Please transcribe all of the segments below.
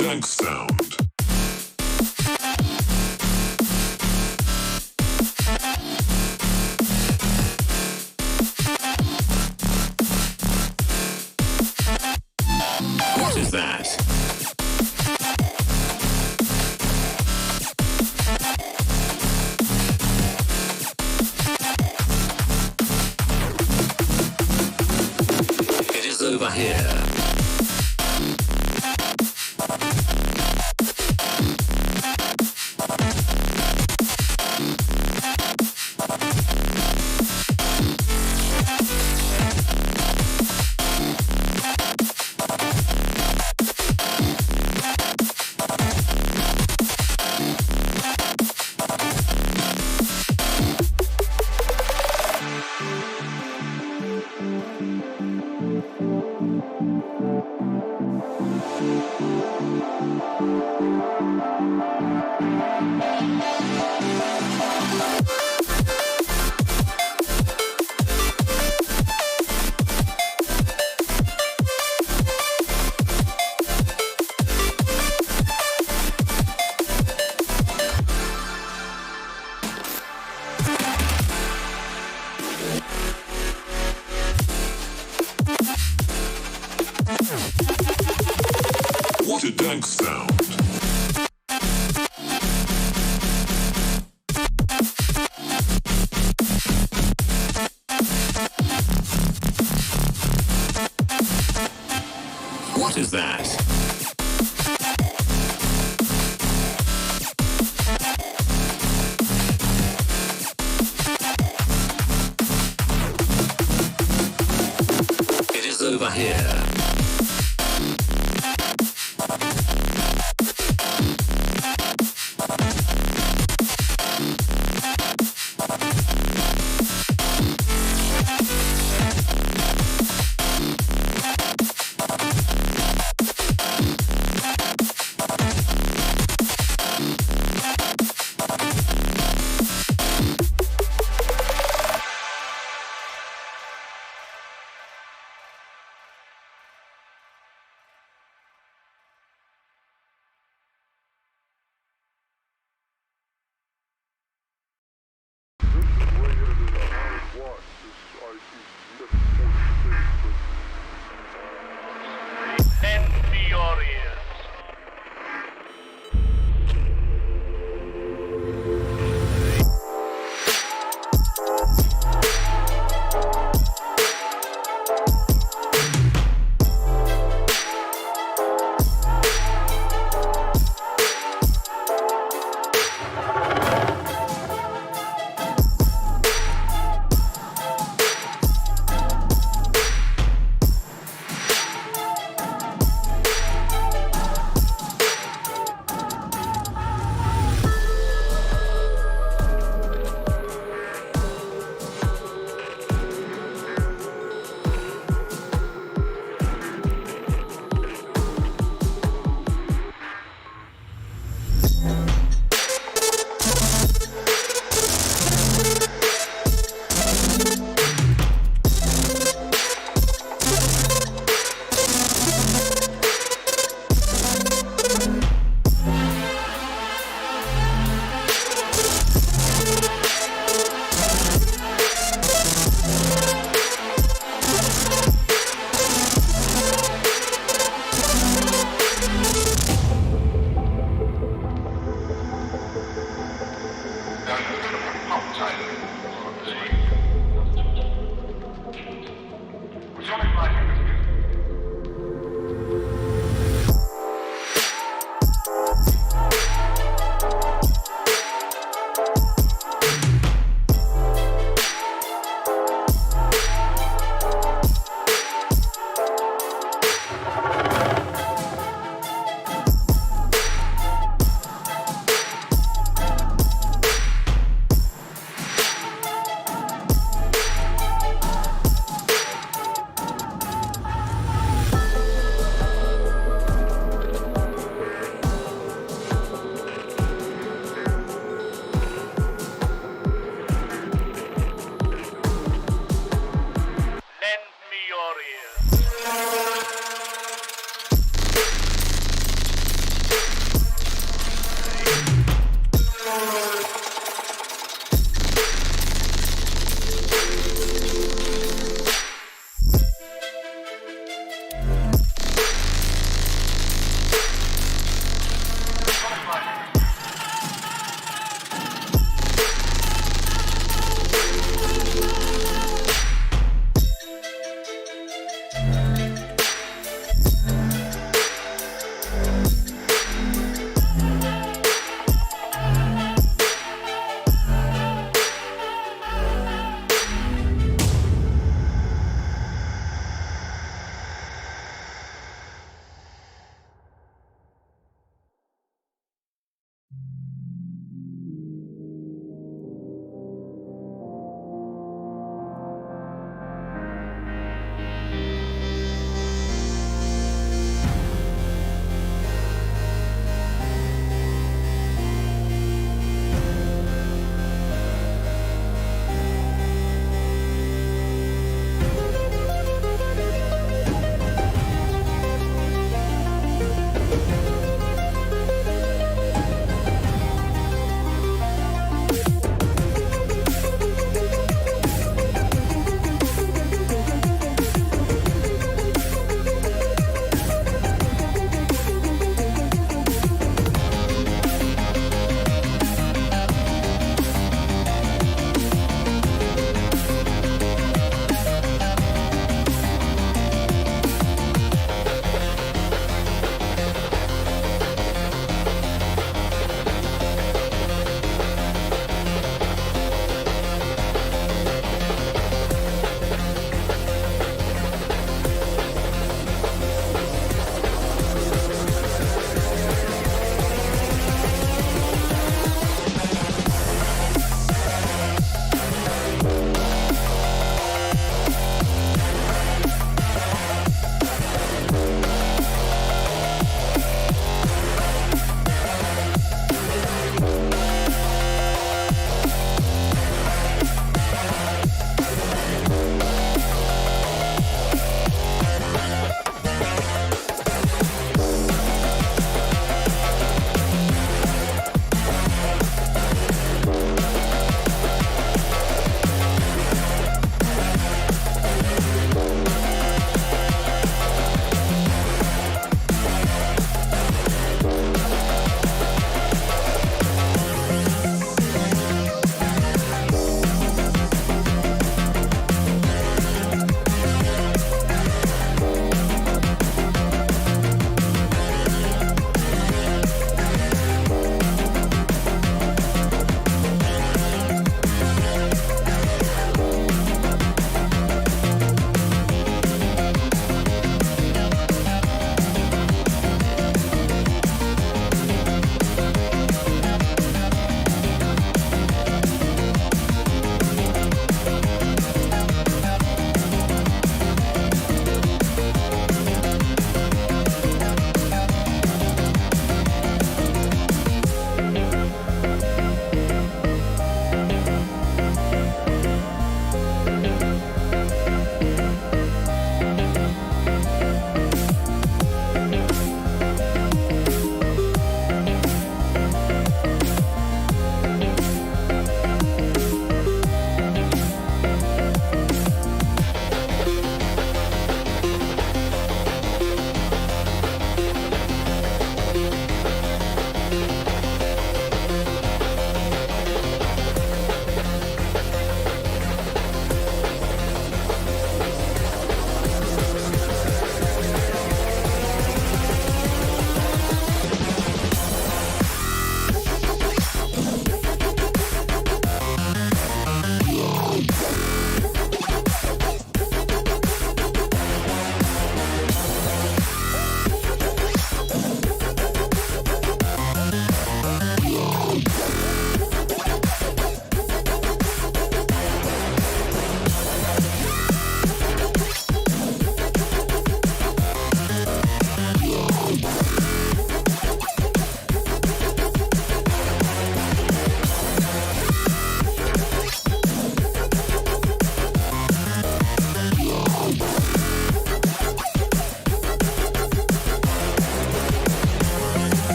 dank sound. What is that? It is over here. What a dank sound. What is that? It is over here.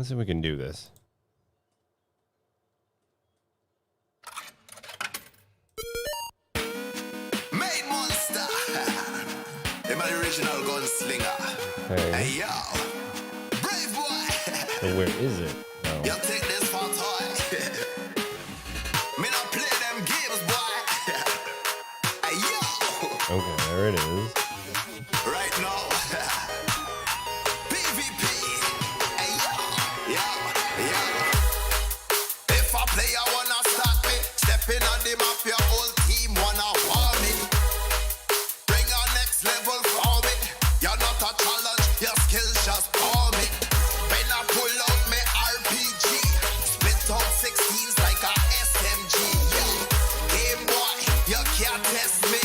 Let's see if we can do this. Made monster. I'm an original gunslinger. Okay. Hey yo, brave boy. So where is it? No. You take this for toy. Me not play them games, boy. Hey yo, Okay, there it is. right now. PvP. Hey yo, yo. If a player wanna start me, step in on the map, your whole team wanna war me. Bring a next level for me. You're not a challenge, your skills just pour me. When I pull out my RPG, split out 16s like a SMG. Yeah. Game boy, you can't test me.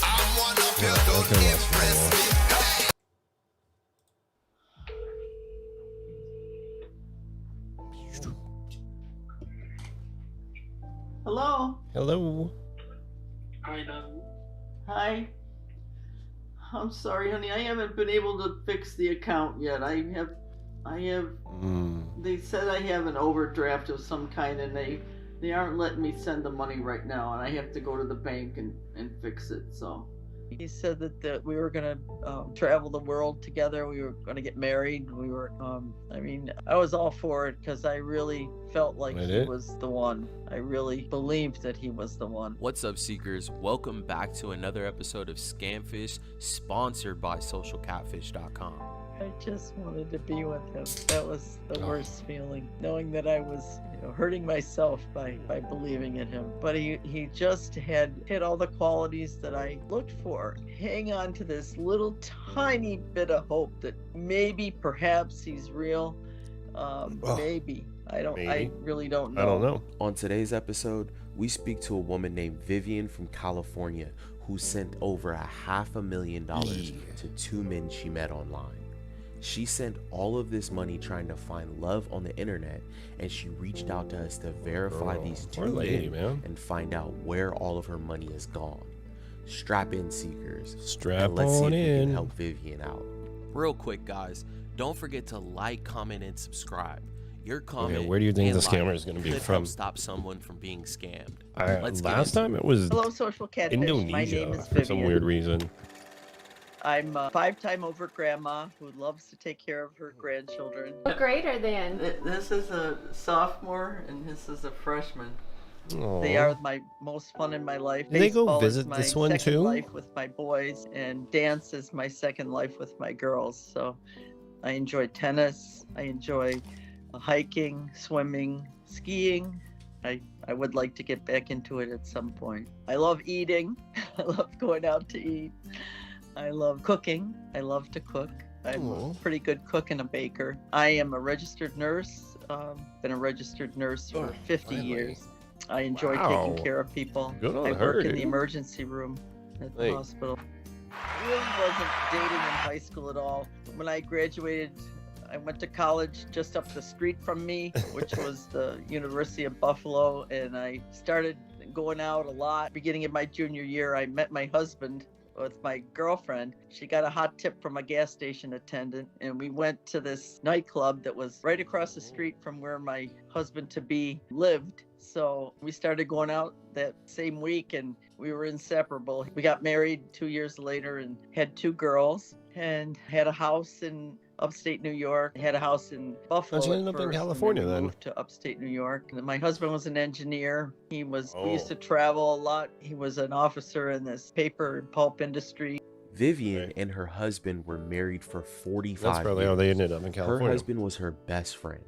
I'm one of you, don't okay, impress me. Hey. Hello. Hello. Hi. I'm sorry, honey. I haven't been able to fix the account yet. I have. They said I have an overdraft of some kind, and they aren't letting me send the money right now, and I have to go to the bank and fix it. So. He said that we were gonna travel the world together. We were gonna get married. We were. I mean, I was all for it because I really felt like he was the one. I really believed that he was the one. What's up, Seekers? Welcome back to another episode of Scamfish, sponsored by SocialCatfish.com. I just wanted to be with him. That was the worst feeling, knowing that I was, hurting myself by believing in him. But he just had all the qualities that I looked for. Hang on to this little tiny bit of hope that maybe, perhaps he's real. Maybe. I really don't know. I don't know. On today's episode, we speak to a woman named Vivian from California who sent over $500,000 to two men she met online. She sent all of this money trying to find love on the internet, and she reached out to us to verify these two men and find out where all of her money is gone. Strap in, Seekers. Strap let's see on if we in. can help Vivian out. Real quick, guys, don't forget to like, comment, and subscribe. Your comment. Okay, where do you think and the scammer is going to be could from? help stop someone from being scammed. Last time it was Hello, Social Catfish. Indonesia My name is for some Vivian. weird reason. I'm a 5-time over grandma who loves to take care of her grandchildren. What grade are they in? This is a sophomore and this is a freshman. Aww. They are my most fun in my life. Did they go Baseball visit is my this one second too? life with my boys, and dance is my second life with my girls. So I enjoy tennis. I enjoy hiking, swimming, skiing. I would like to get back into it at some point. I love eating. I love going out to eat. I love cooking. I love to cook. I'm a pretty good cook and a baker. I am a registered nurse. Been a registered nurse for 50 years. I enjoy taking care of people. Good on I her, work in dude. the emergency room at the hospital. I really wasn't dating in high school at all. When I graduated, I went to college just up the street from me, which was the University of Buffalo, and I started going out a lot. Beginning of my junior year, I met my husband with my girlfriend. She got a hot tip from a gas station attendant, and we went to this nightclub that was right across the street from where my husband-to-be lived. So we started going out that same week, and we were inseparable. We got married 2 years later and had 2 girls and had a house in upstate New York. Had a house in Buffalo. How'd you end up in California then? Moved to upstate New York. And my husband was an engineer. We used to travel a lot. He was an officer in this paper and pulp industry. Vivian and her husband were married for 45 That's probably years. how they ended up in California. Her husband was her best friend.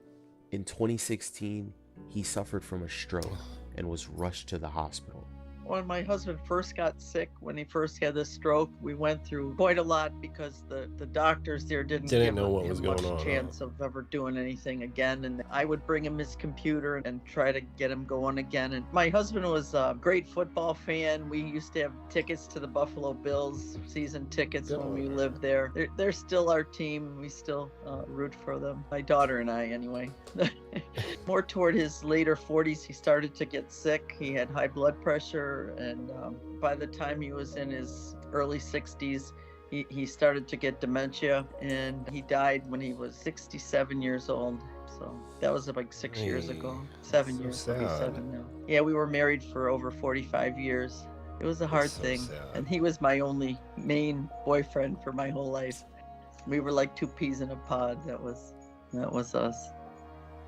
In 2016, he suffered from a stroke and was rushed to the hospital. When my husband first got sick, when he first had this stroke, we went through quite a lot because the doctors there didn't give know what him was much going on, chance of ever doing anything again. And I would bring him his computer and try to get him going again. And my husband was a great football fan. We used to have tickets to the Buffalo Bills, season tickets when we lived there. They're still our team. We still root for them. My daughter and I, anyway. More toward his later 40s, he started to get sick. He had high blood pressure, and by the time he was in his early 60s, he started to get dementia, and he died when he was 67 years old. So that was like 6 years ago, 7 so years, maybe sad. 7 now. Yeah, we were married for over 45 years. It was a hard so thing. sad. And he was my only main boyfriend for my whole life. We were like two peas in a pod. That was us.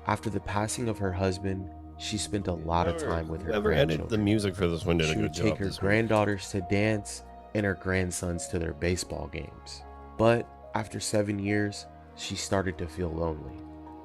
After the passing of her husband, she spent a lot of time with her Whoever edited the grandchildren. music for this one did a She good would job. take her this week. granddaughters to dance and her grandsons to their baseball games. But after 7 years, she started to feel lonely.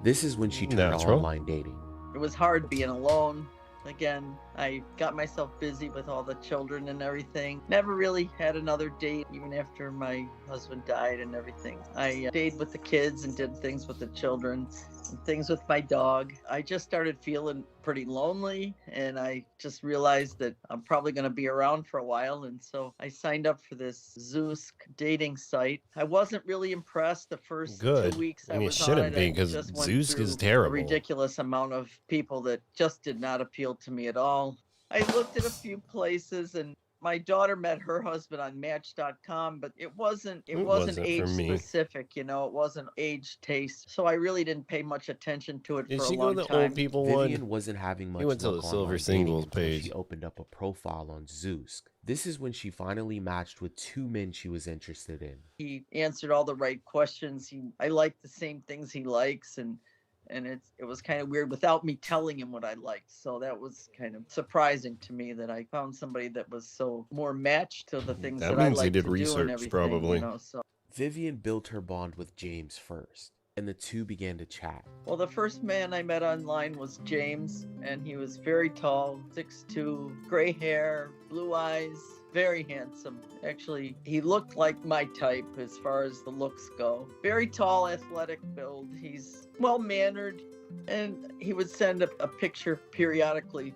This is when she turned to Natural. online dating. It was hard being alone. Again, I got myself busy with all the children and everything. Never really had another date, even after my husband died and everything. I stayed with the kids and did things with the children and things with my dog. I just started feeling pretty lonely, and I just realized that I'm probably going to be around for a while. And so I signed up for this Zoosk dating site. I wasn't really impressed the first Good. 2 weeks I And you was on shouldn't it. be, I 'cause just went Zoosk is through terrible. A ridiculous amount of people that just did not appeal to me at all. I looked at a few places, and my daughter met her husband on Match.com, but it wasn't wasn't for age me. specific, it wasn't age taste. So I really didn't pay much attention to it Did for a she go long to the time. old people Vivian one? wasn't having much went to luck the Silver online dating Singles until page. she opened up a profile on Zoosk. This is when she finally matched with 2 men she was interested in. He answered all the right questions. I liked the same things he likes, and it was kind of weird without me telling him what I liked. So that was kind of surprising to me that I found somebody that was so more matched to the things That that, I means he like did to do research, and everything. probably. So Vivian built her bond with James first, and the two began to chat. well, the first man I met online was James, and he was very tall, 6'2", gray hair, blue eyes, very handsome. Actually, he looked like my type as far as the looks go. Very tall, athletic build. He's well-mannered, and he would send a picture periodically.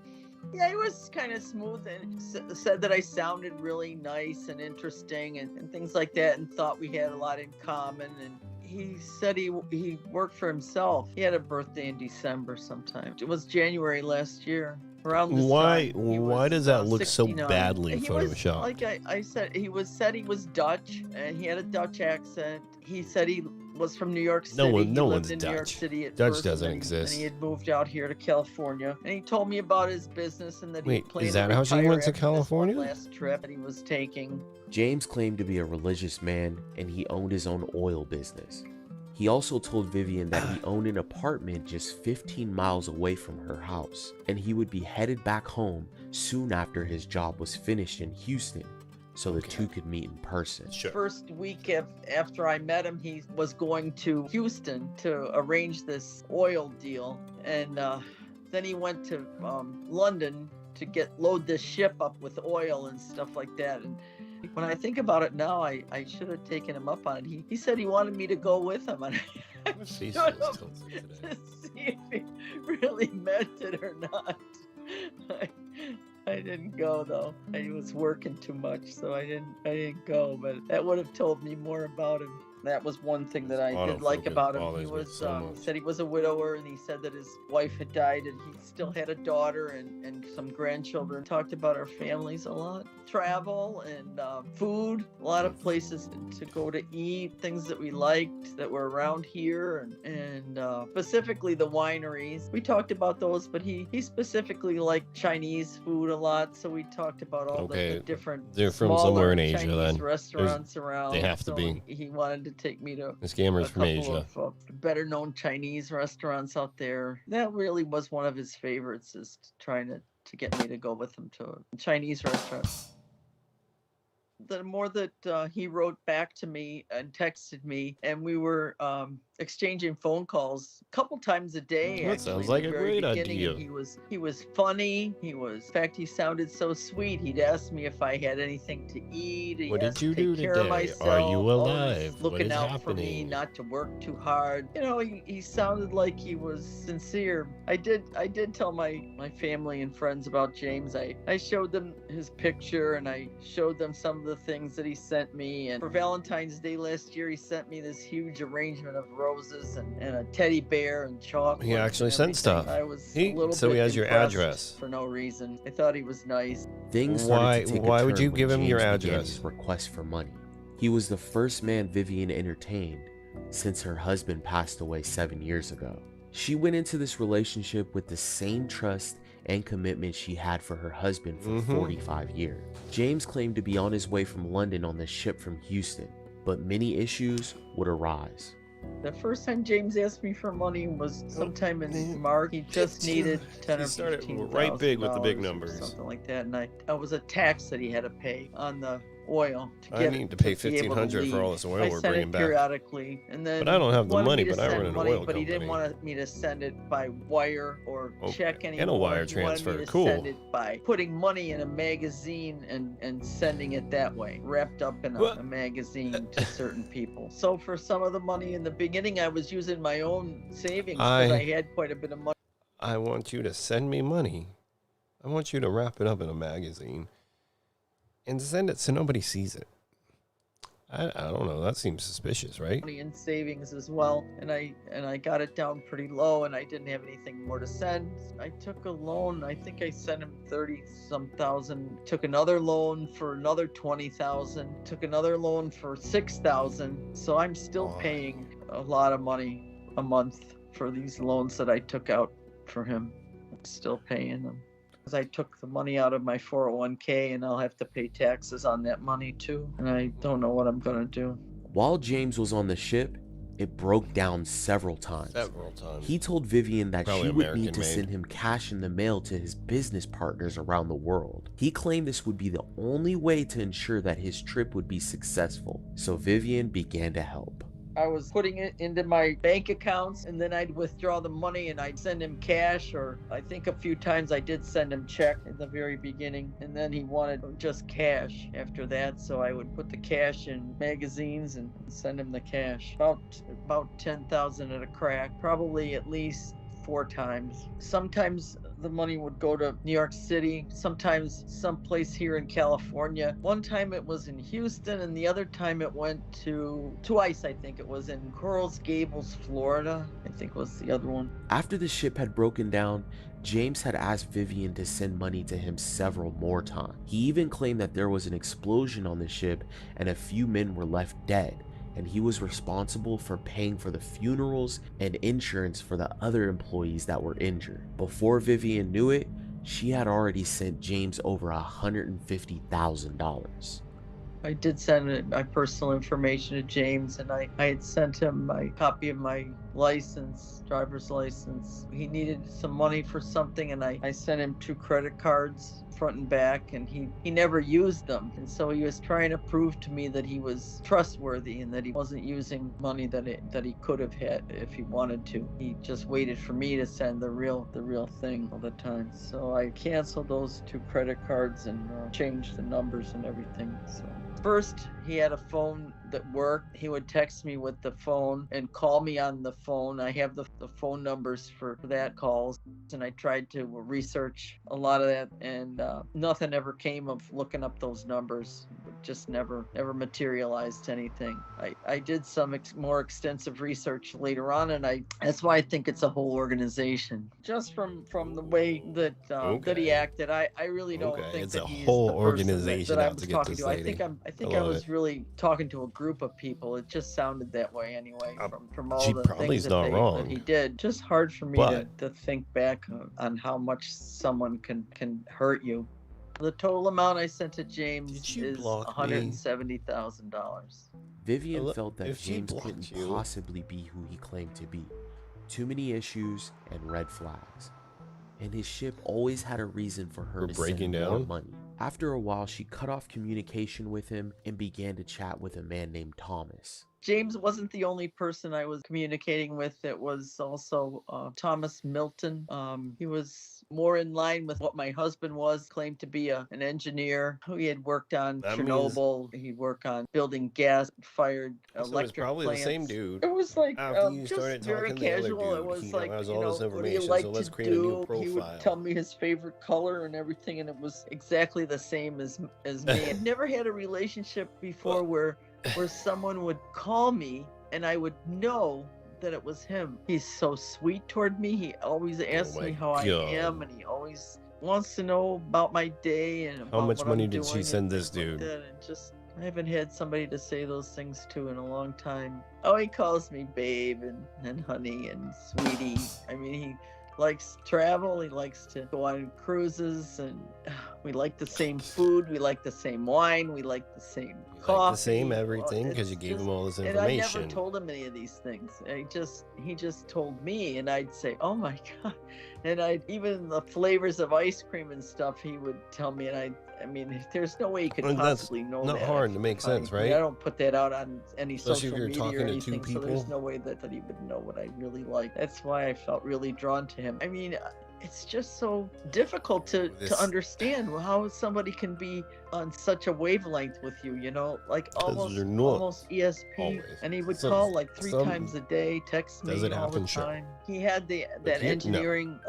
Yeah, he was kind of smooth and said that I sounded really nice and interesting and things like that, and thought we had a lot in common. And he said he worked for himself. He had a birthday in December sometime. It was January last year. Around this Why? time, he Why was, does that look so 69. badly He was, photoshopped? like I said, he was Dutch, and he had a Dutch accent. He said he was from New York City. No He one's lived in New York Dutch. City at Dutch first, doesn't and exist. he had moved out here to California, and he told me about his business and that Wait, he planned is that to how she retire went to after this one California? last trip that he was taking. James claimed to be a religious man, and he owned his own oil business. He also told Vivian that he owned an apartment just 15 miles away from her house, and he would be headed back home soon after his job was finished in Houston, so the two could meet in person. Sure. First week after I met him, he was going to Houston to arrange this oil deal, and then he went to London to load this ship up with oil and stuff like that. And when I think about it now, I should have taken him up on it. He said he wanted me to go with him, and I My face don't feels know tilted today. to see if he really meant it or not. I didn't go though. I was working too much, so I didn't go. But that would have told me more about him. That was one thing that I did like Autofocus about him. He bothers me was so much. he said he was a widower, and he said that his wife had died, and he still had a daughter and some grandchildren. Talked about our families a lot. Travel and food, a lot of places to go to eat, things that we liked that were around here, and specifically the wineries. We talked about those, but he specifically liked Chinese food a lot, so we talked about all Okay, the different they're from smaller somewhere in Asia, Chinese then. restaurants around. they have to So be. He wanted to take me to The scammer's a from couple Asia. of better known Chinese restaurants out there. That really was one of his favorites, is trying to get me to go with him to a Chinese restaurant. The more that he wrote back to me and texted me, and we were exchanging phone calls a couple times a day. That actually, sounds in like the a very great beginning, idea. and he was funny. In fact, he sounded so sweet. He'd ask me if I had anything to eat. He What did asked you to do take care of today? Are myself, you always alive? What looking is out for me, happening? not to work too hard. He sounded like he was sincere. I did tell my family and friends about James. I showed them his picture, and I showed them some of the things that he sent me. And for Valentine's Day last year, he sent me this huge arrangement of roses and a teddy bear and chocolate. He actually and sent everything. stuff. I was So a he bit has your impressed address. for no reason. I thought he was nice. Things started to take a Why would turn you when give him your James began address? his request for money. He was the first man Vivian entertained since her husband passed away 7 years ago. She went into this relationship with the same trust and commitment she had for her husband for 45 years. James claimed to be on his way from London on the ship from Houston, but many issues would arise. The first time James asked me for money was sometime in March. He just needed 10 or He started 15,000 right big with the big or numbers. something like that. And I was a tax that he had to pay on the oil to I get need to pay be able to $1,500 for all this leave. oil I we're sent bringing it back. periodically, and then But I don't have the wanted money, me to but I send run an money, oil but he didn't company. want me to send it by wire or check anymore. and a wire He wanted me transfer. to Cool. Send it by putting money in a magazine and sending it that way, wrapped up in What? a magazine to certain people. So for some of the money in the beginning, I was using my own savings because I had quite a bit of money. I want you to send me money. I want you to wrap it up in a magazine and send it so nobody sees it. I don't know. That seems suspicious, right? Money in savings as well, and I got it down pretty low, and I didn't have anything more to send. I took a loan. I think I sent him 30-some thousand. Took another loan for another 20,000. Took another loan for 6,000. So I'm still paying a lot of money a month for these loans that I took out for him. I'm still paying them. Because I took the money out of my 401k, and I'll have to pay taxes on that money too. And I don't know what I'm gonna do. While James was on the ship, it broke down several times. He told Vivian that Probably she would need to American-made. send him cash in the mail to his business partners around the world. He claimed this would be the only way to ensure that his trip would be successful, so Vivian began to help. I was putting it into my bank accounts, and then I'd withdraw the money and I'd send him cash, or I think a few times I did send him check at the very beginning, and then he wanted just cash after that, so I would put the cash in magazines and send him the cash. About 10,000 at a crack, probably at least 4 times. Sometimes the money would go to New York City, sometimes someplace here in California. One time it was in Houston, and the other time it went to twice, I think it was in Coral Gables, Florida, I think was the other one. After the ship had broken down, James had asked Vivian to send money to him several more times. He even claimed that there was an explosion on the ship and a few men were left dead, and he was responsible for paying for the funerals and insurance for the other employees that were injured. Before Vivian knew it, she had already sent James over $150,000. I did send my personal information to James, and I had sent him my copy of my license, driver's license. He needed some money for something, and I sent him 2 credit cards, front and back, and he never used them. And so he was trying to prove to me that he was trustworthy and that he wasn't using money that he could have had if he wanted to. He just waited for me to send the real thing all the time. So I canceled those 2 credit cards and changed the numbers and everything. So first, he had a phone that worked. He would text me with the phone and call me on the phone. I have the phone numbers for that calls, and I tried to research a lot of that, and nothing ever came of looking up those numbers. It just never materialized anything. I did some more extensive research later on, and that's why I think it's a whole organization. Just from the way that he acted, I really don't think it's that a he's whole the person organization that I out was to get talking this to. lady. I think I love was it. really talking to a group of people. It just sounded that way anyway, from all she the probably things is not that wrong. he did. Just hard for me But- to think back on how much someone can hurt you. The total amount I sent to James Did you is block me? $170,000. Vivian Look, felt that if she James blocked couldn't you- possibly be who he claimed to be. Too many issues and red flags. And his ship always had a reason for her For to breaking send more down? money. After a while, she cut off communication with him and began to chat with a man named Thomas. James wasn't the only person I was communicating with. It was also Thomas Milton. He was more in line with what my husband was, claimed to be an engineer who he had worked on That Chernobyl. He'd worked on building gas-fired So it's electric probably plants. the same dude. It was like After you just started very talking to the other casual. It dude, was he like, has you all know, this what do you information, like so let's to create a new do? He would profile. tell me his favorite color and everything, and it was exactly the same as me. I've never had a relationship before where someone would call me and I would know that it was him. He's so sweet toward me. He always asks my me how I God. am, and he always wants to know about my day and about much what money I'm did she doing send and this things like dude? that. And just I haven't had somebody to say those things to in a long time. Oh, he calls me babe and honey and sweetie. I mean, he likes travel. He likes to go on cruises, and we like the same food. We like the same wine. We like the same coffee. Like the same everything because you It's gave just- him all this And I information. never told him any of these things. He just told me, and I'd say, "Oh my god!" And even the flavors of ice cream and stuff, he would tell me, and I mean, there's no way he could Well, that's possibly know not that. hard to make sense, I mean, right? I don't put that out on any Especially if social you're media or talking to two anything, so there's people. no way that he would know what I really like. That's why I felt really drawn to him. I mean, it's just so difficult to understand how somebody can be on such a wavelength with you, you know, like almost you're not almost ESP. always. And he would Some- call like 3 some- times a day, text Does me it all the happen? Sure. time. He had that no. engineering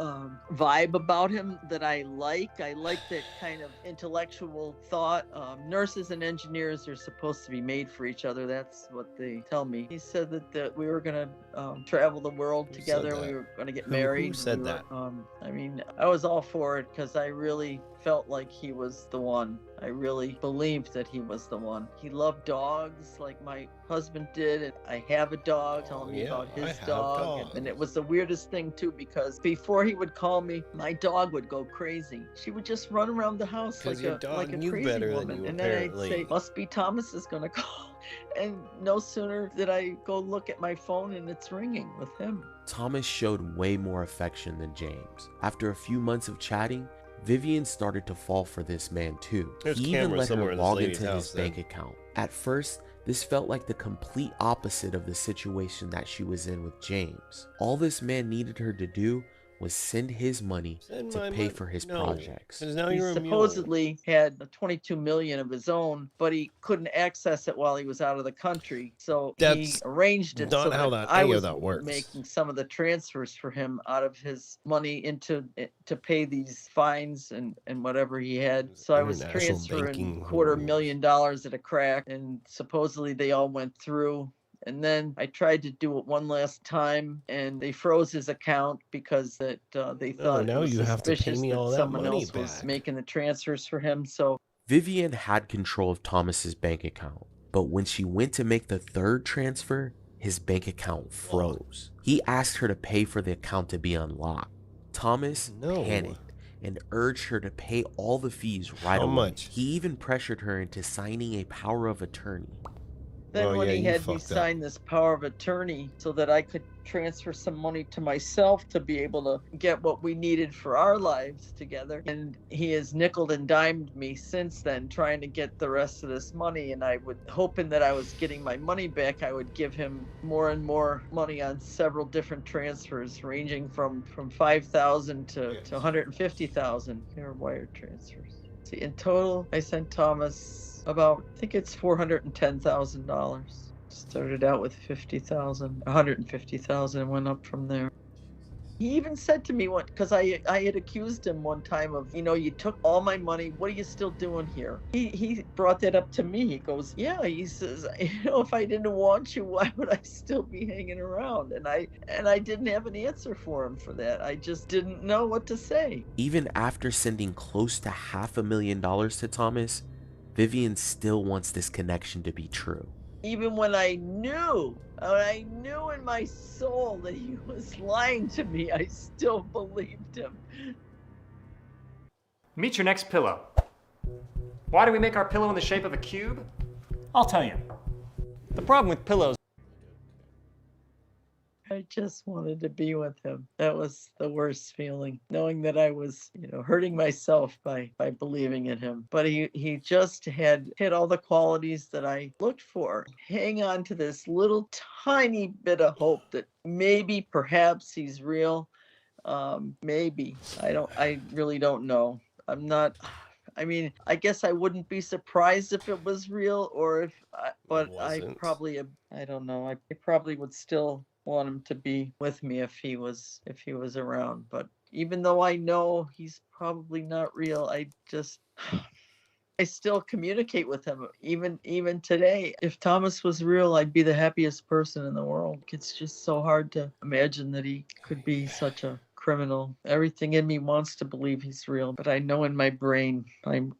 vibe about him that I like. I like that kind of intellectual thought. Nurses and engineers are supposed to be made for each other. That's what they tell me. He said that we were going to travel the world Who said together. that? We were going to get Who married. said We were, that? I mean, I was all for it because I really felt like he was the one. I really believed that he was the one. He loved dogs like my husband did, and I have a dog, telling me yeah, about I his have dog. And it was the weirdest thing too, because before he would call me, my dog would go crazy. She would just run around the house 'Cause like your a dog knew crazy better than woman. you, And then I'd apparently. say, must be Thomas is gonna call. And no sooner did I go look at my phone and it's ringing with him. Thomas showed way more affection than James. After a few months of chatting, Vivian started to fall for this man too. There's He even cameras let somewhere her in this log lady's into house his then. bank account. At first, this felt like the complete opposite of the situation that she was in with James. All this man needed her to do was send his money Send to my pay mon- for his no, projects. 'cause now He you're a mule. supposedly had 22 million of his own, but he couldn't access it while he was out of the country. So he That's arranged it not so how that that- I any of was that works. making some of the transfers for him out of his money into to pay these fines and whatever he had. So I was International transferring banking $250,000 at a crack, and supposedly they all went through. And then I tried to do it one last time, and they froze his account because they thought now it was you have to pay suspicious me that all that someone money else was back. making the transfers for him. So Vivian had control of Thomas's bank account, but when she went to make the third transfer, his bank account froze. He asked her to pay for the account to be unlocked. Thomas No. panicked and urged her to pay all the fees right How away. much? He even pressured her into signing a power of attorney. then Oh, when yeah, he you had me fucked up. sign this power of attorney so that I could transfer some money to myself to be able to get what we needed for our lives together, and he has nickel and dimed me since then trying to get the rest of this money. And I would, hoping that I was getting my money back, I would give him more and more money on several different transfers ranging from 5,000 to 150,000. They were wire transfers. See, in total I sent Thomas about, I think it's $410,000. Started out with 50,000, 150,000, and went up from there. He even said to me one, because I had accused him one time of, you took all my money. What are you still doing here? He brought that up to me. He goes, yeah. He says, if I didn't want you, why would I still be hanging around? And I didn't have an answer for him for that. I just didn't know what to say. Even after sending close to $500,000 to Thomas, Vivian still wants this connection to be true. Even when I knew in my soul that he was lying to me, I still believed him. Meet your next pillow. Why do we make our pillow in the shape of a cube? I'll tell you. The problem with pillows. I just wanted to be with him. That was the worst feeling, knowing that I was, hurting myself by believing in him. But he just had all the qualities that I looked for. Hang on to this little tiny bit of hope that maybe, perhaps he's real. Maybe. I really don't know. I'm not. I mean, I guess I wouldn't be surprised if it was real, or but I wasn't. probably, I don't know. I probably would still want him to be with me if he was around. But even though I know he's probably not real, I still communicate with him even today. If Thomas was real, I'd be the happiest person in the world. It's just so hard to imagine that he could be such a criminal. Everything in me wants to believe he's real, but I know in my brain,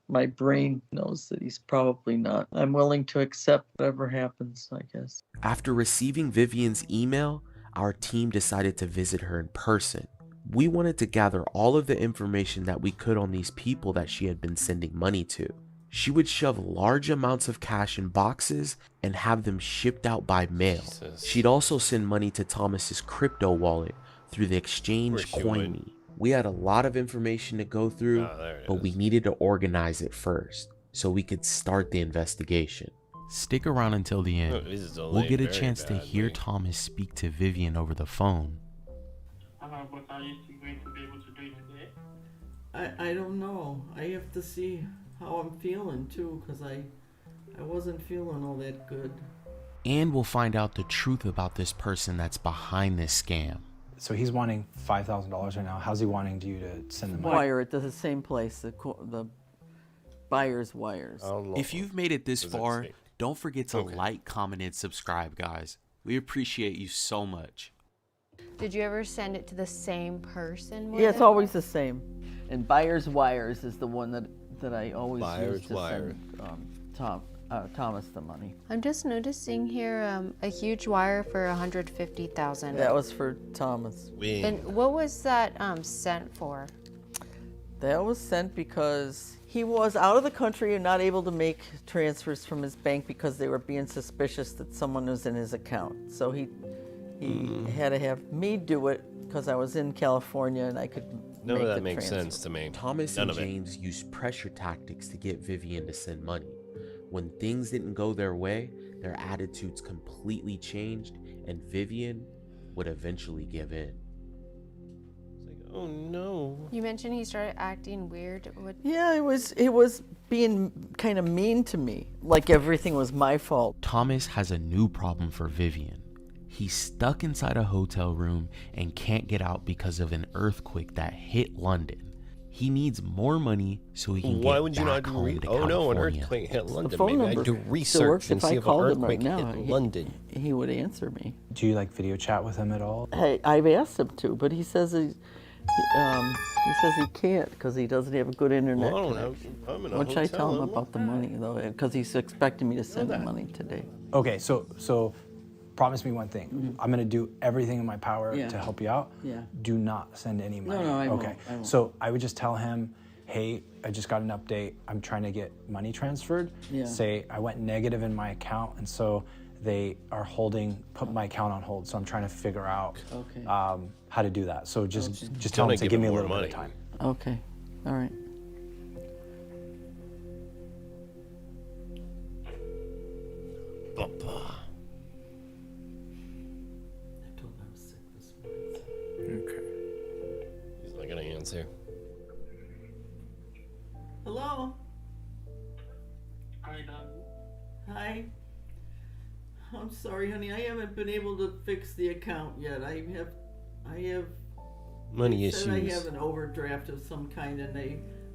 my brain knows that he's probably not. I'm willing to accept whatever happens, I guess. After receiving Vivian's email, our team decided to visit her in person. We wanted to gather all of the information that we could on these people that she had been sending money to. She would shove large amounts of cash in boxes and have them shipped out by mail. Jesus. She'd also send money to Thomas's crypto wallet through the exchange Of course she CoinMe. We had a lot of information to go through, There it but we is. needed to organize it first so we could start the investigation. Stick around until the end. Oh, this is We'll get a very chance to hear badly. Thomas speak to Vivian over the phone. But are you still going to be able to do it today? I don't know. I have to see how I'm feeling too, because I wasn't feeling all that good. And we'll find out the truth about this person that's behind this scam. So he's wanting $5,000 right now. How's he wanting you to send the money? Wire it to the same place, the buyer's wires. If you've made it this What does it far, say? don't forget to Okay. like, comment, and subscribe, guys. We appreciate you so much. Did you ever send it to the same person? more Yeah, it's than always the same. And buyer's wires is the one that I always Buyer's use to wire. send Thomas the money. I'm just noticing here a huge wire for 150,000. That was for Thomas. And what was that sent for? That was sent because he was out of the country and not able to make transfers from his bank because they were being suspicious that someone was in his account. So he had to have me do it because I was in California and I could None make of the that makes transfer. sense to me. Thomas None and of it. James used pressure tactics to get Vivian to send money. When things didn't go their way, their attitudes completely changed, and Vivian would eventually give in. It's like, oh no. You mentioned he started acting weird. What? Yeah, it was being kind of mean to me, like everything was my fault. Thomas has a new problem for Vivian. He's stuck inside a hotel room and can't get out because of an earthquake that hit London. He needs more money so he can Why get would you back not do home to Oh no, an California. earthquake hit London. phone Maybe I'd number do still research works. and If I see if an called him earthquake right now, hit he- London. He would answer me. Do you like video chat with him at all? Hey, I've asked him to, but he says he can't because he doesn't have a good internet Well, I don't know. connection. I'm in a Which I hotel tell him in about the money though, because he's expecting me to send him money today. Okay, so promise me one thing. I'm gonna do everything in my power Yeah. to help you out. Yeah. Do not send any money. no, I won't, okay. I won't. So I would just tell him, hey, I just got an update. I'm trying to get money transferred. Yeah. Say I went negative in my account, and so they are put my account on hold. So I'm trying to figure out Okay. how to do that. So just tell Gonna him to give give me him a more little bit of money. time. Okay, all right. Papa. I told him I was sick this morning. Okay. He's not gonna answer. Hello. Hi, Dad. Hi. I'm sorry, honey. I haven't been able to fix the account yet. I have Money they said I issues. have an overdraft of some kind, and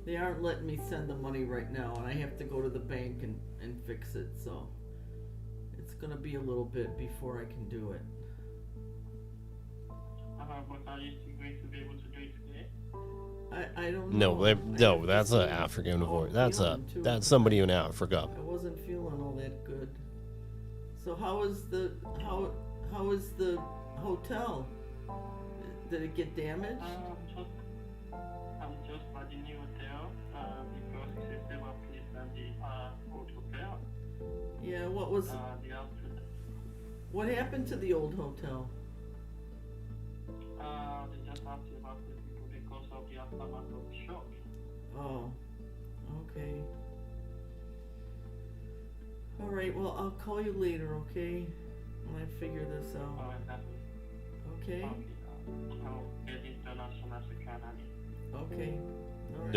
they aren't letting me send the money right now, and I have to go to the bank and fix it. So it's gonna be a little bit before I can do it. But are you still going to be able to do it today? I don't know. No, that's an African voice. That's somebody in Africa. I wasn't feeling all that good. So how is the hotel? Did it get damaged? I'm just by the new hotel because it's a safer place than the old hotel. Yeah. What was? The house, What happened to the old hotel? they just have to evacuate people because of the aftermath of the shock. Oh. Okay. All right. Well, I'll call you later. Okay. When I figure this out. Okay. I'll get it done as soon as we can. Okay. All right.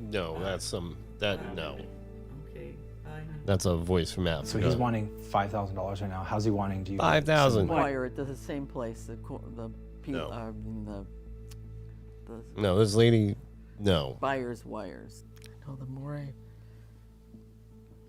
No, that's some no. Okay. Bye. That's a voice from Africa. So he's wanting $5,000 right now. How's he wanting you? 5,000. Wire it to the same place. No. The No, this lady. No. buyer's wires. No, the more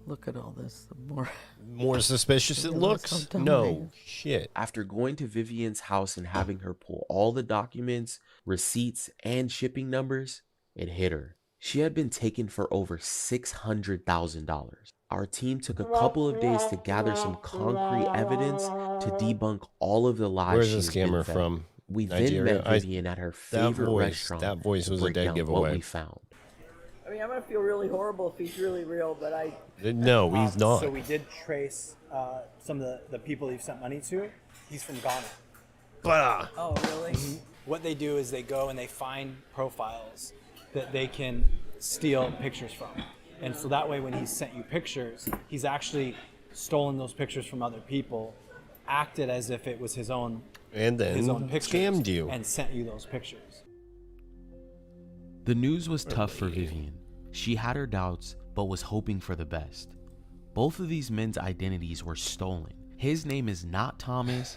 Look at all this. The more More suspicious it looks? No shit. After going to Vivian's house and having her pull all the documents, receipts, and shipping numbers, it hit her. She had been taken for over $600,000. Our team took a couple of days to gather some concrete evidence to debunk all of the lies. Where's she the has been scammer fed. from? We Nigeria? then met Vivian at her favorite restaurant. That voice was to a break dead down giveaway. What we found. I mean, I'm gonna feel really horrible if he's really real, but I. No, he's not. So we did trace some of the people you've sent money to. He's from Ghana. Bah. Oh, really? What they do is they go and they find profiles that they can steal pictures from. And so that way when he sent you pictures, he's actually stolen those pictures from other people, acted as if it was his own pictures, scammed you. and sent you those pictures. The news was tough for Vivian. She had her doubts, but was hoping for the best. Both of these men's identities were stolen. His name is not Thomas,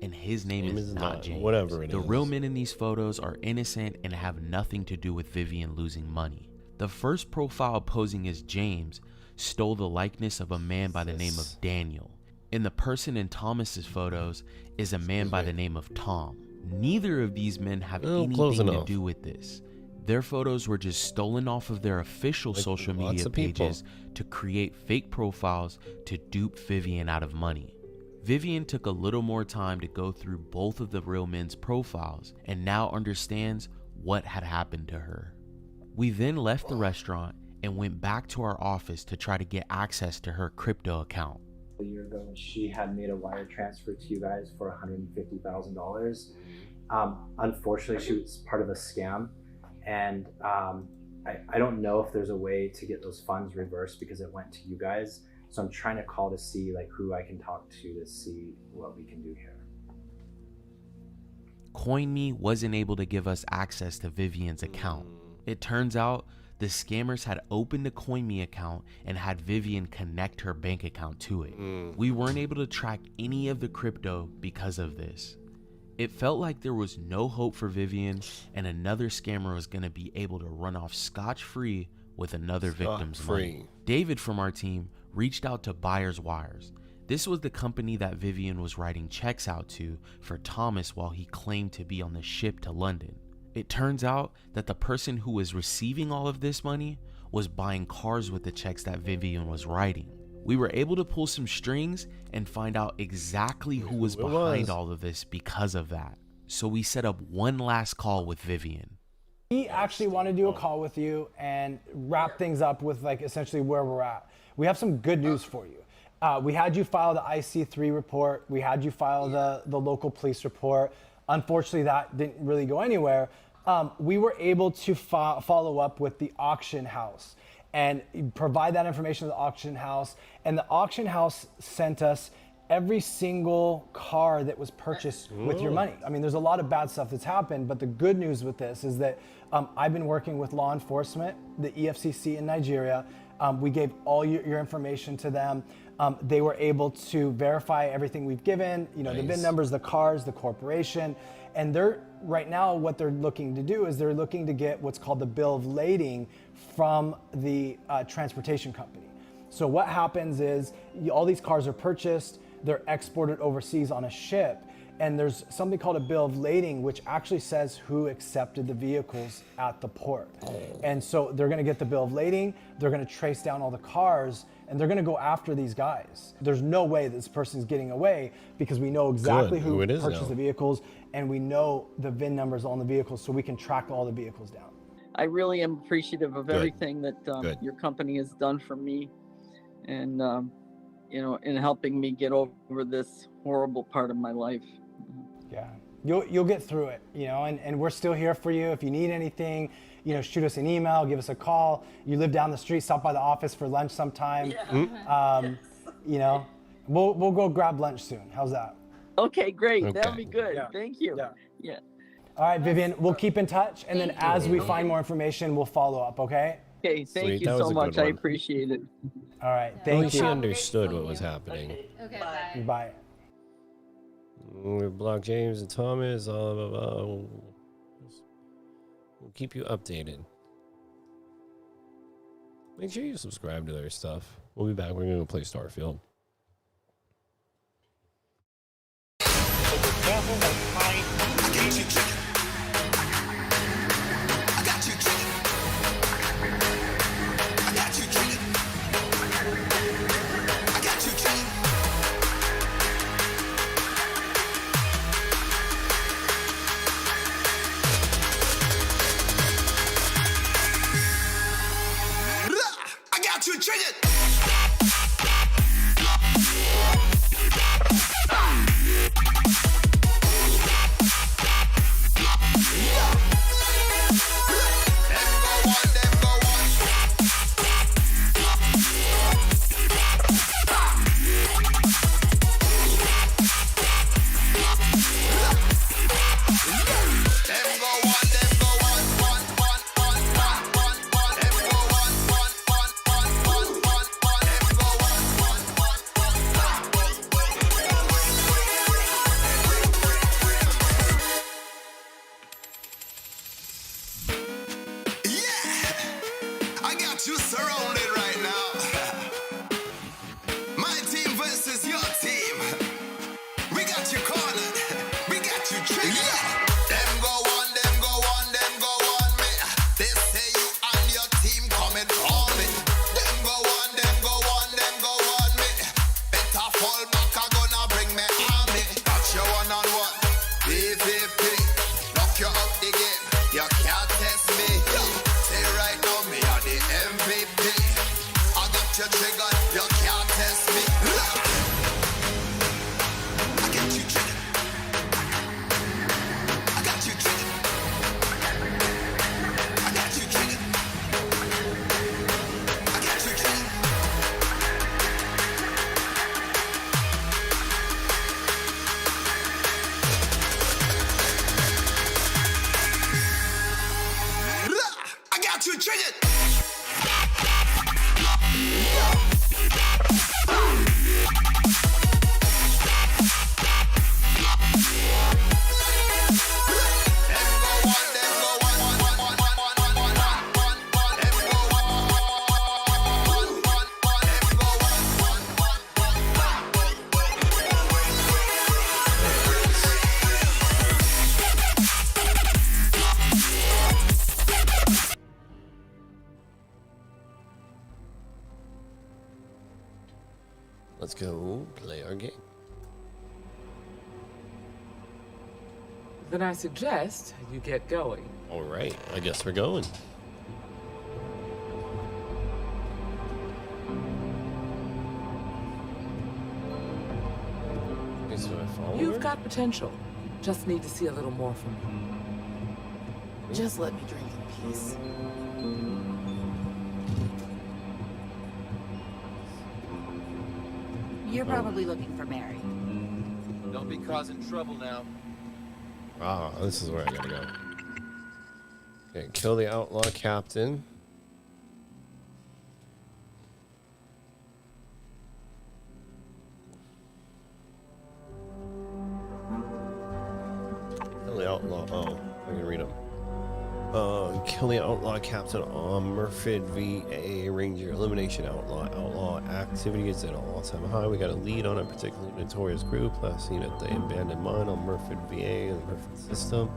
and his name is not James. Whatever it the is. real men in these photos are innocent and have nothing to do with Vivian losing money. The first profile posing as James stole the likeness of a man by the name of Daniel. And the person in Thomas's photos is a man by the name of Tom. Neither of these men have anything to do with this. Their photos were just stolen off of their official social media pages to create fake profiles to dupe Vivian out of money. Vivian took a little more time to go through both of the real men's profiles and now understands what had happened to her. We then left the restaurant and went back to our office to try to get access to her crypto account. A year ago, she had made a wire transfer to you guys for $150,000. Unfortunately, she was part of a scam, and I don't know if there's a way to get those funds reversed because it went to you guys. So I'm trying to call to see like who I can talk to see what we can do here. CoinMe wasn't able to give us access to Vivian's account. It turns out the scammers had opened a CoinMe account and had Vivian connect her bank account to it. We weren't able to track any of the crypto because of this. It felt like there was no hope for Vivian, and another scammer was going to be able to run off scotch-free with another victim's money. David from our team reached out to Buyers Wires. This was the company that Vivian was writing checks out to for Thomas while he claimed to be on the ship to London. It turns out that the person who was receiving all of this money was buying cars with the checks that Vivian was writing. We were able to pull some strings and find out exactly who was behind all of this because of that. So we set up one last call with Vivian. We actually want to do a call with you and wrap things up with like essentially where we're at. We have some good news for you. We had you file the IC3 report. We had you file the local police report. Unfortunately, that didn't really go anywhere. We were able to follow up with the auction house and provide that information to the auction house. And the auction house sent us every single car that was purchased with your money. I mean, there's a lot of bad stuff that's happened, but the good news with this is that I've been working with law enforcement, the EFCC in Nigeria. We gave all your information to them. They were able to verify everything we've given, you know, the VIN numbers, the cars, the corporation. And they're right now what they're looking to do is they're looking to get what's called the bill of lading from the transportation company. So what happens is all these cars are purchased, they're exported overseas on a ship, and there's something called a bill of lading, which actually says who accepted the vehicles at the port. And so they're gonna get the bill of lading, they're gonna trace down all the cars, and they're gonna go after these guys. There's no way this person's getting away because we know exactly who purchased the vehicles, and we know the VIN numbers on the vehicles, so we can track all the vehicles down. I really am appreciative of everything that your company has done for me, and you know, in helping me get over this horrible part of my life. Yeah, you'll get through it, you know, and we're still here for you. If you need anything, you know, shoot us an email, give us a call. You live down the street, stop by the office for lunch sometime. Yeah. You know, we'll go grab lunch soon. How's that? Okay, great. That'll be good. Yeah. Thank you. Yeah. All right, Vivian, we'll keep in touch, and then as we find more information, we'll follow up, okay? Okay, thank you so much. I appreciate it. All right, thank you. She understood what was happening. Okay, bye. Bye. We block James and Thomas. We'll keep you updated. Make sure you subscribe to their stuff. We'll be back. We're going to go play Starfield. I got you triggered. I got you surrounded right now. My team versus your team. We got you cornered. We got you triggered. Yeah. Them go on, them go on, them go on me. They say you and your team coming for me. Them go on, them go on, them go on me. Better fall back, I'm gonna bring me army. Got you one-on-one. PvP. Knock you out the game. You can't test me. Say right now, me are the MVP. I got you triggered, you can't test me. I get you triggered. I got you triggered. I got you triggered. I got you triggered. I got you triggered. Let's go play our game. Then I suggest you get going. All right, I guess we're going. Okay, so I follow You've her? got potential. Just need to see a little more from you. Just let me drink in peace. You're probably looking for Mary. Don't be causing trouble now. Ah, this is where I gotta go. Okay, kill the outlaw captain. Kill the outlaw. Oh, I can read them. Kill the outlaw captain on Murford VA Ranger. Elimination outlaw. Outlaw activity is at an all-time high. We got a lead on a particularly notorious group. Last seen at the abandoned mine on Murford VA and the Murford system.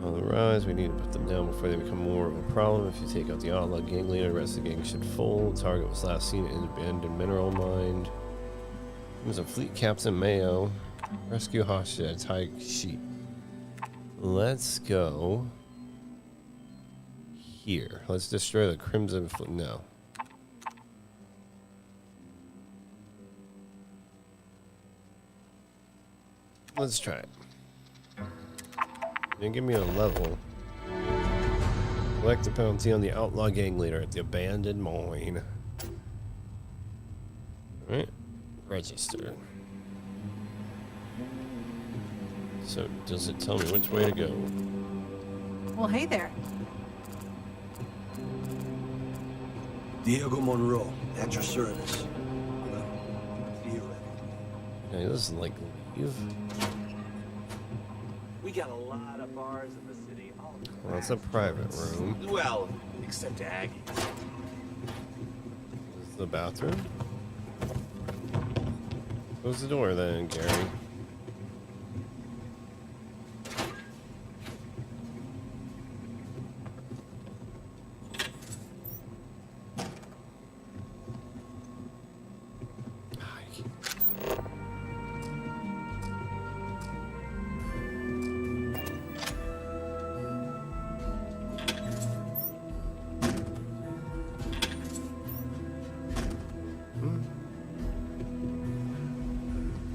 On the rise, we need to put them down before they become more of a problem. If you take out the outlaw gang leader, the rest of the gang should fold. Target was last seen in an abandoned mineral mine. It was a fleet captain Mayo. Rescue hostage, tie sheep. Let's go here. Let's destroy the Crimson Fleet. No. Let's try it. Then give me a level. Collect the penalty on the outlaw gang leader at the abandoned mine. Alright. Register. So, does it tell me which way to go? Well, hey there. Diego Monroe, at your service. Well, see you later. Okay, this is like leave. We We got a lot of bars in the city. All Well, it's a private room. well, except to Aggie. This is the bathroom. Close the door then, Gary.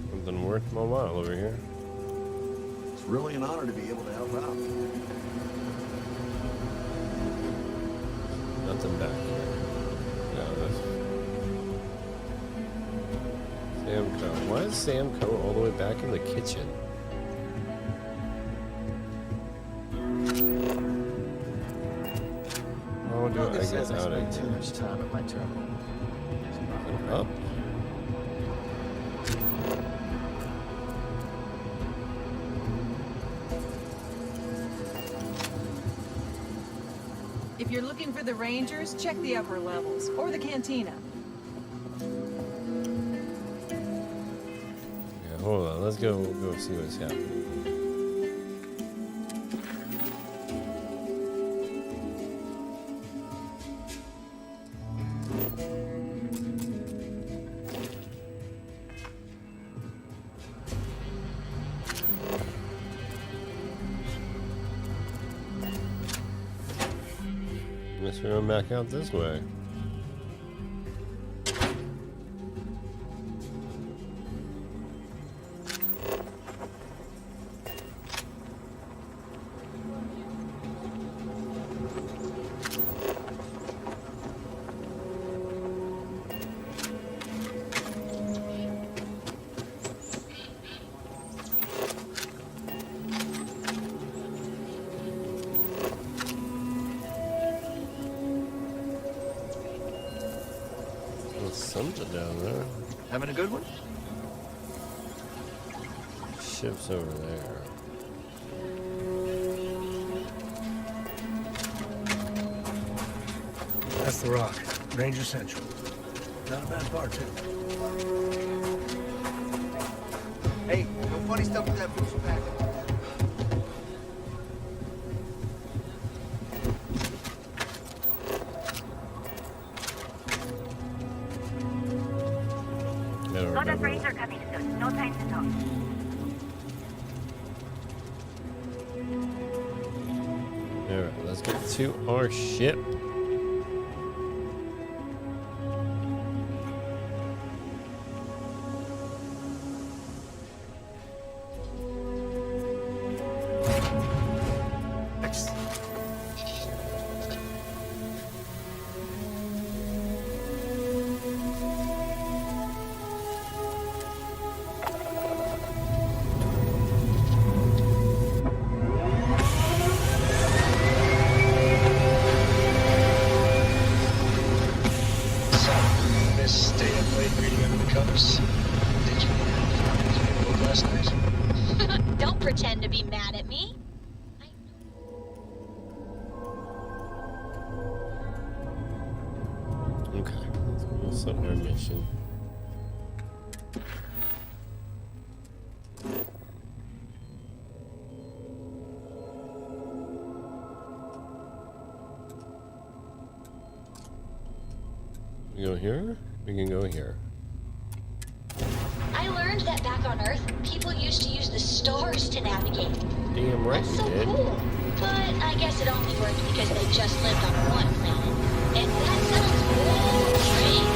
Something worth my while over here. It's really an honor to be able to help out. Nothing back here. No, that's Samco. Why is Samco all the way back in the kitchen? How do I get out of too here? much time at my terminal. Up? If you're looking for the Rangers, check the upper levels or the cantina. Yeah, hold on. Let's go see what's happening. Guess we're going back out this way. There's something down there. Having a good one? Ship's over there. That's the Rock. Ranger Central. Not a bad bar, too. Hey, no funny stuff with that booster pack. Gotta remember. Are coming soon. No time to talk. Alright, let's get to our ship. Stay up late reading under the covers. Did you book last night? Don't pretend to be mad at me. Okay, we'll set our mission. We go here? We can go here. I learned that back on Earth, people used to use the stars to navigate. Damn right That's so we did. cool. But I guess it only worked because they just lived on one planet. And that sounds strange.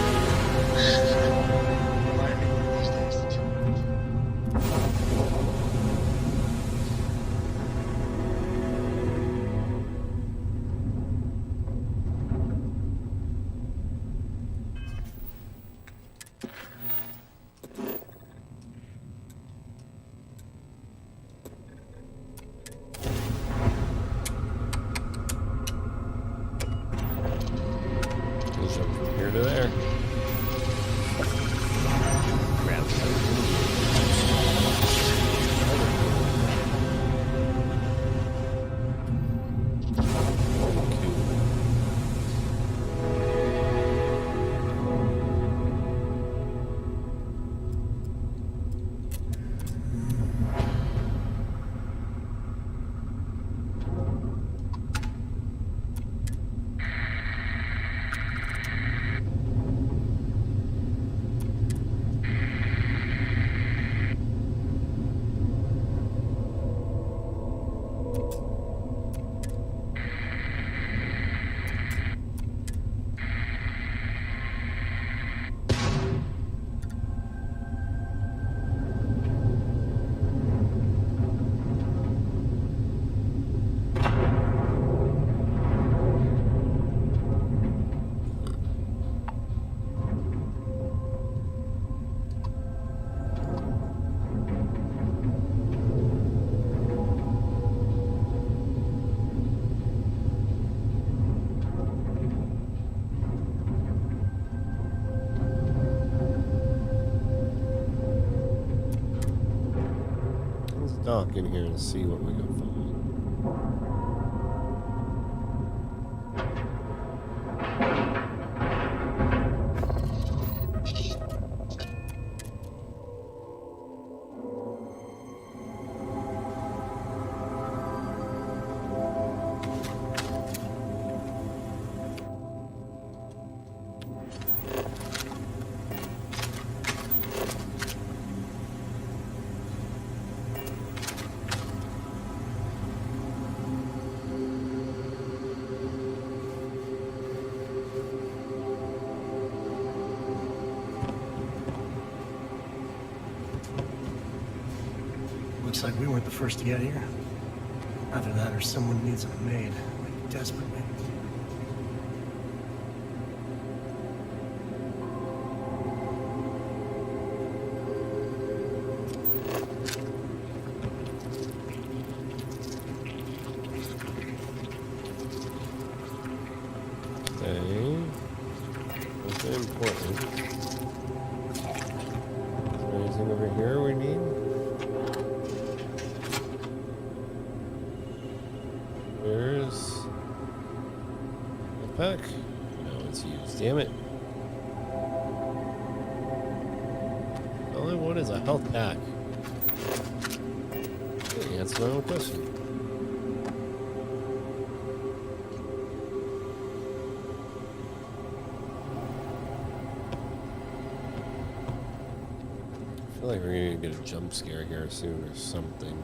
walk in here and see what we can find. Looks like we weren't the first to get here. Either that or someone needs them made, like desperately. Okay. That's important. Is there anything over here we need? Where's the pack? No, it's used. Damn it. All I want is a health pack. Hey, answer my own question. I feel like we're gonna get a jump scare here soon or something.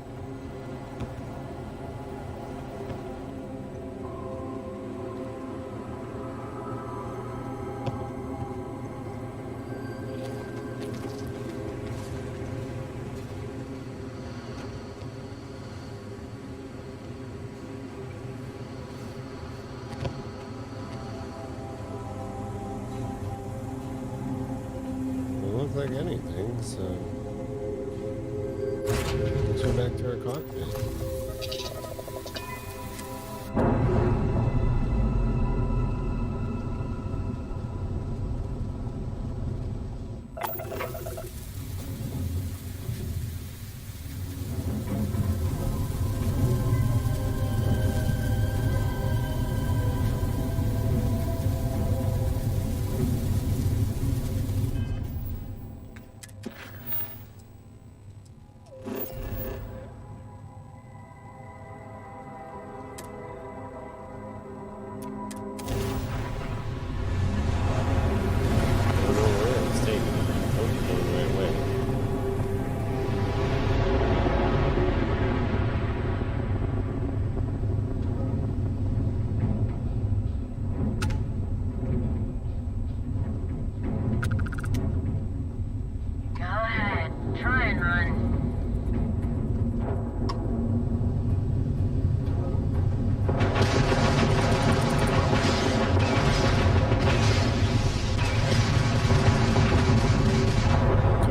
Like anything, so let's go back to our cockpit.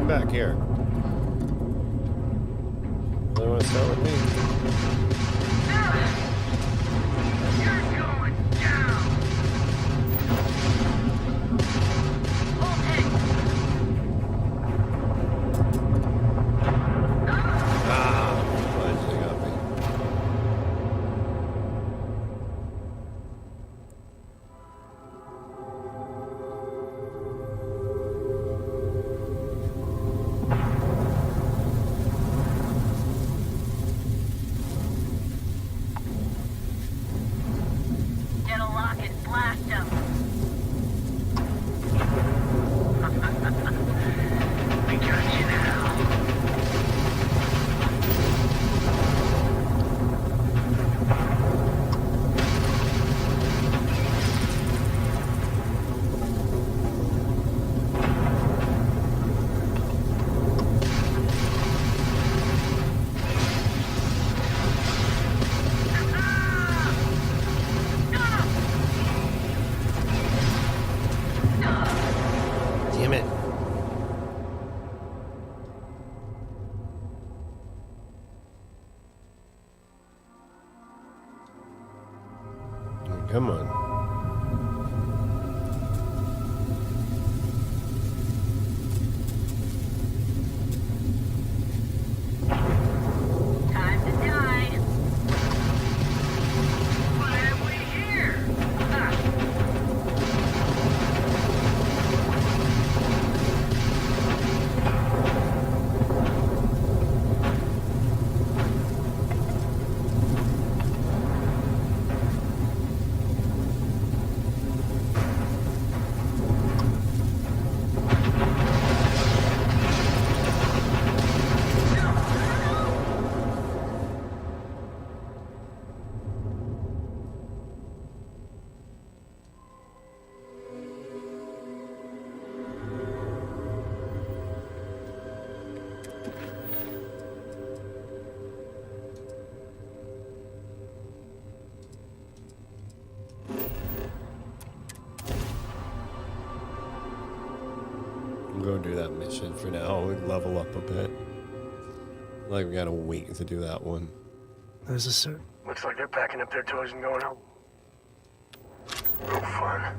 Back here. They want to start with me. You're going down. Fudge, they got me. Get a rocket, blast him. We got you now. Damn it. Come on. Time go do that mission for now and level up a bit. Like we gotta wait to do that one. There's a suit. Looks like they're packing up their toys and going home. No fun.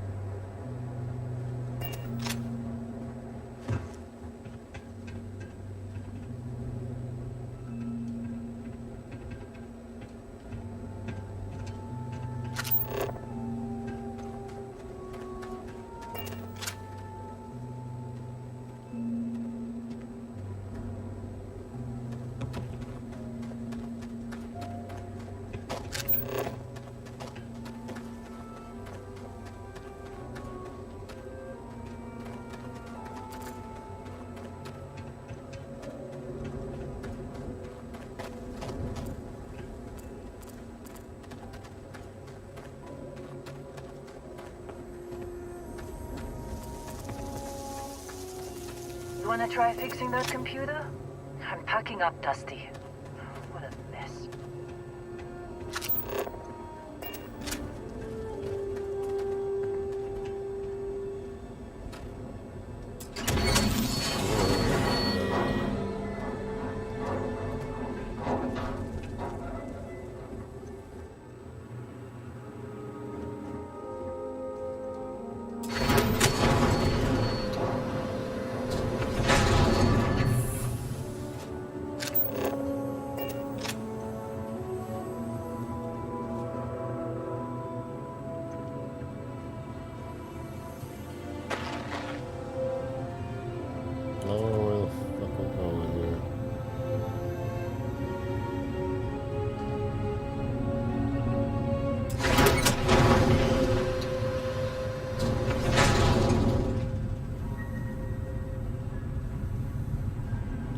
You wanna try fixing that computer? I'm packing up, Dusty. What a mess.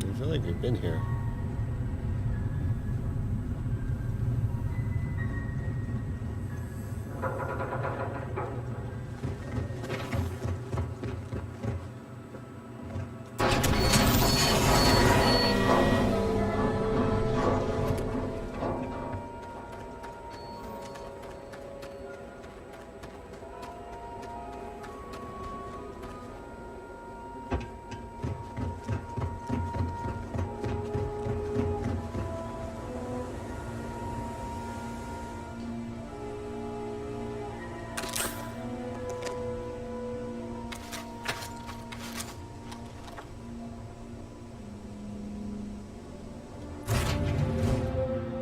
I feel like we've been here.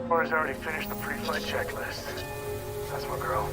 Laura's already finished the pre-flight checklist. That's my girl.